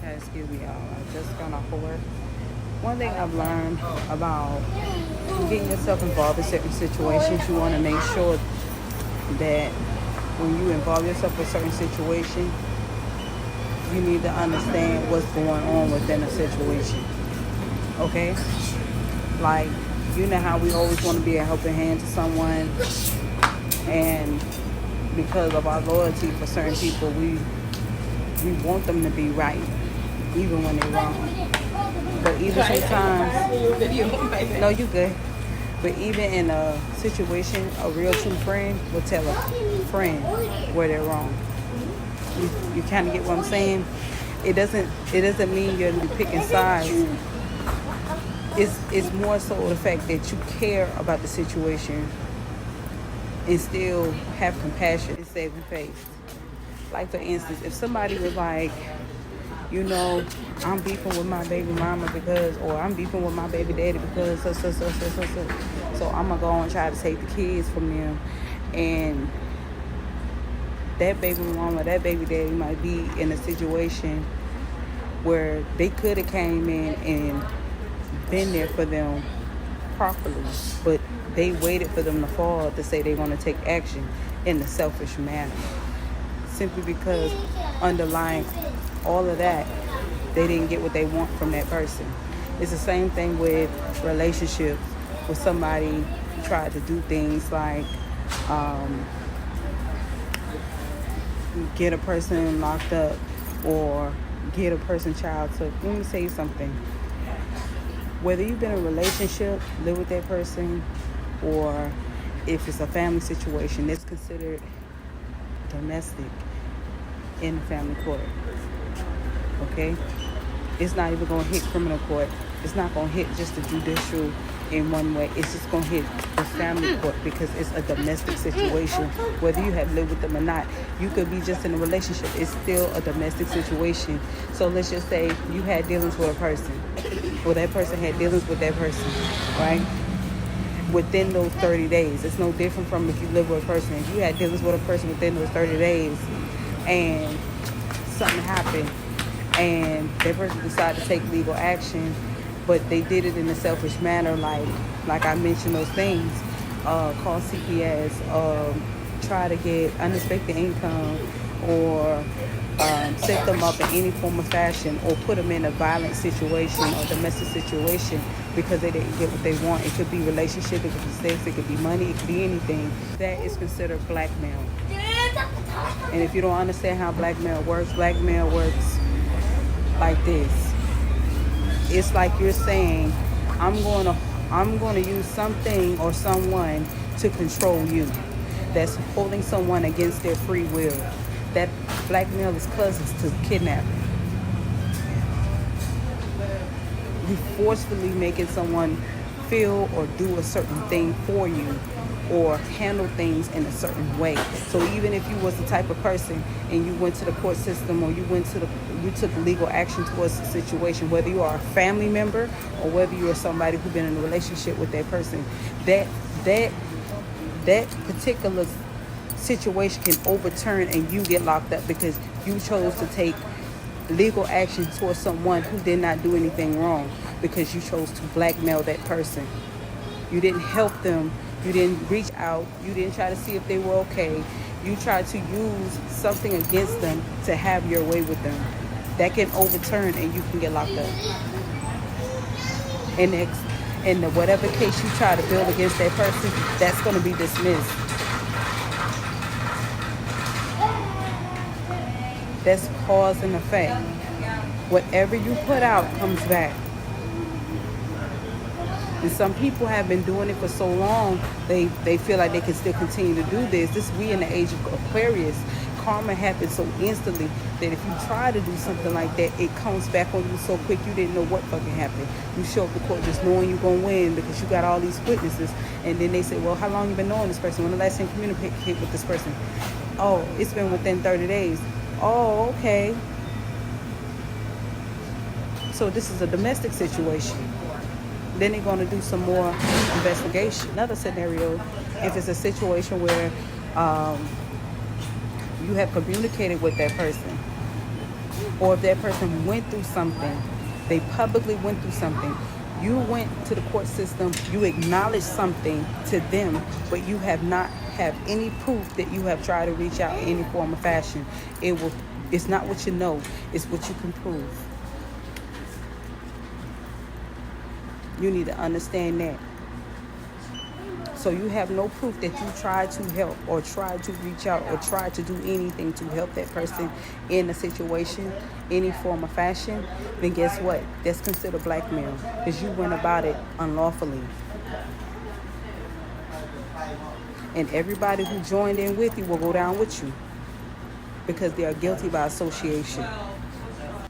Okay, excuse me, y'all. I just got off of work. One thing I've learned about getting yourself involved in certain situations, you want to make sure that when you involve yourself in a certain situation, you need to understand what's going on within a situation. Okay? Like, you know how we always want to be a helping hand to someone, and because of our loyalty for certain people, we want them to be right, even when they're wrong. But even sometimes, no, you good. But even in a situation, a real true friend will tell a friend where they're wrong. You kind of get what I'm saying? It doesn't mean you're picking sides. It's more so the fact that you care about the situation and still have compassion and save your face. Like, for instance, if somebody was like, I'm beefing with my baby mama because, or I'm beefing with my baby daddy because, so I'm going to go and try to take the kids from them. And that baby mama, that baby daddy might be in a situation where they could have came in and been there for them properly, but they waited for them to fall to say they're going to take action in a selfish manner. Simply because underlying all of that, they didn't get what they want from that person. It's the same thing with relationships. With somebody tried to do things like get a person locked up or get a person child took. Let me say something. Whether you've been in a relationship, live with that person, or if it's a family situation, it's considered domestic in the family court. Okay? It's not even going to hit criminal court. It's not going to hit just the judicial in one way. It's just going to hit the family court because it's a domestic situation. Whether you have lived with them or not, you could be just in a relationship. It's still a domestic situation. So let's just say you had dealings with a person, or that person had dealings with that person, right? Within those 30 days. It's no different from if you live with a person. If you had dealings with a person within those 30 days and something happened and that person decided to take legal action, but they did it in a selfish manner, like I mentioned those things, call CPS, try to get unexpected income, or set them up in any form of fashion, or put them in a violent situation or domestic situation because they didn't get what they want. It could be relationship, it could be sex, it could be money, it could be anything. That is considered blackmail. And if you don't understand how blackmail works like this. It's like you're saying, I'm going to use something or someone to control you. That's holding someone against their free will. That blackmail is cousins to kidnapping. You forcefully making someone feel or do a certain thing for you, or handle things in a certain way. So even if you was the type of person and you went to the court system, or you took legal action towards the situation, whether you are a family member or whether you are somebody who's been in a relationship with that person, that particular situation can overturn and you get locked up because you chose to take legal action towards someone who did not do anything wrong, because you chose to blackmail that person. You didn't help them. You didn't reach out. You didn't try to see if they were okay. You tried to use something against them to have your way with them. That can overturn and you can get locked up. And whatever case you try to build against that person, that's going to be dismissed. That's cause and effect. Whatever you put out comes back. And some people have been doing it for so long, they feel like they can still continue to do this. We in the age of Aquarius. Karma happens so instantly that if you try to do something like that, it comes back on you so quick you didn't know what fucking happened. You show up to court just knowing you're going to win because you got all these witnesses. And then they say, well, how long you been knowing this person? When the last time you communicated with this person? Oh, it's been within 30 days. Oh, okay. So this is a domestic situation. Then they're going to do some more investigation. Another scenario, if it's a situation where you have communicated with that person, or if that person went through something, they publicly went through something, you went to the court system, you acknowledged something to them, but you have not have any proof that you have tried to reach out in any form or fashion, it's not what you know, it's what you can prove. You need to understand that. So you have no proof that you tried to help or tried to reach out or tried to do anything to help that person in a situation, any form of fashion, then guess what? That's considered blackmail, because you went about it unlawfully. And everybody who joined in with you will go down with you because they are guilty by association.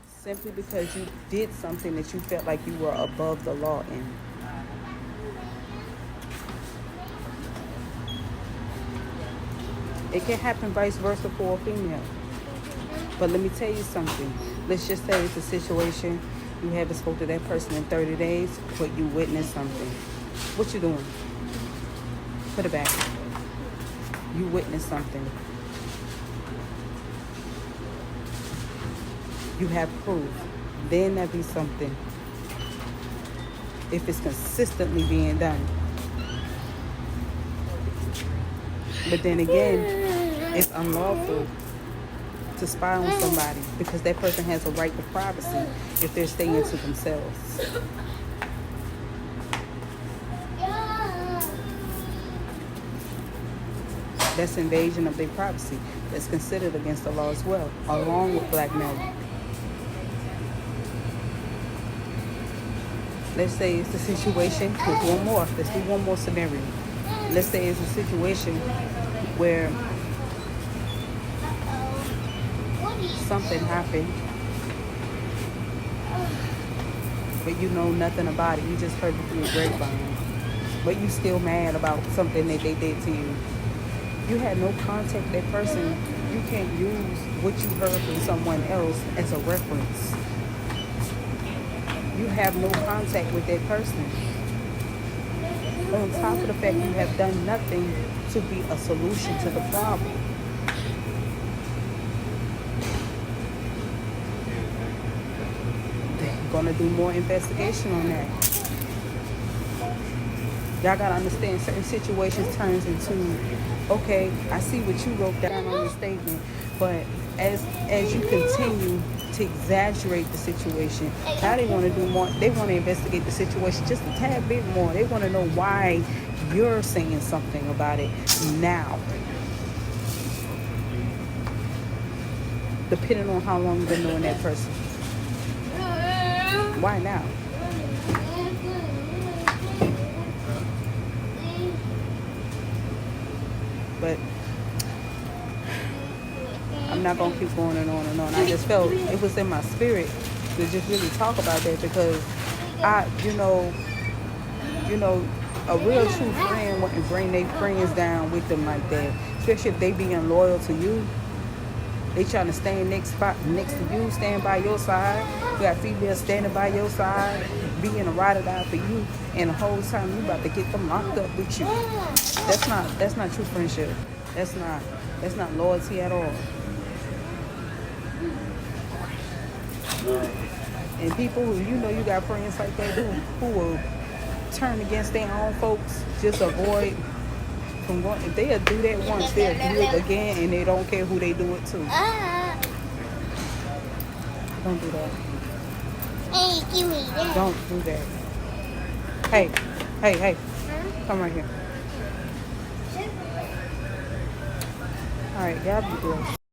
Simply because you did something that you felt like you were above the law in. It can happen vice versa for a female. But let me tell you something. Let's just say it's a situation you haven't spoken to that person in 30 days, but you witnessed something. What you doing? Put it back. You witnessed something. You have proof. Then that be something. If it's consistently being done. But then again, it's unlawful to spy on somebody because that person has a right to privacy if they're staying to themselves. That's invasion of their privacy. That's considered against the law as well, along with blackmail. Let's say it's a situation with one more. Let's do one more scenario. Let's say it's a situation where something happened, but you know nothing about it. You just heard it through a grapevine, but you still mad about something that they did to you. You had no contact with that person. You can't use what you heard from someone else as a reference. You have no contact with that person. On top of the fact you have done nothing to be a solution to the problem. They're gonna do more investigation on that. Y'all gotta understand, certain situations turns into, okay, I see what you wrote down on your statement, but as you continue to exaggerate the situation, now they want to do more. They want to investigate the situation just a tad bit more. They want to know why you're saying something about it now, depending on how long you've been knowing that person. Why now? But I'm not going to keep going and on and on. I just felt it was in my spirit to just really talk about that because a real true friend wouldn't bring their friends down with them like that. Especially if they being loyal to you. They trying to stand next to you, stand by your side. You got females standing by your side, being a ride or die for you, and the whole time you about to get them locked up with you. That's not true friendship. That's not loyalty at all. And people who you got friends like that who will turn against their own folks, just avoid from going. If they'll do that once, they'll do it again, and they don't care who they do it to. Don't do that. Hey, give me that. Don't do that. Hey. Come right here. All right, y'all be blessed.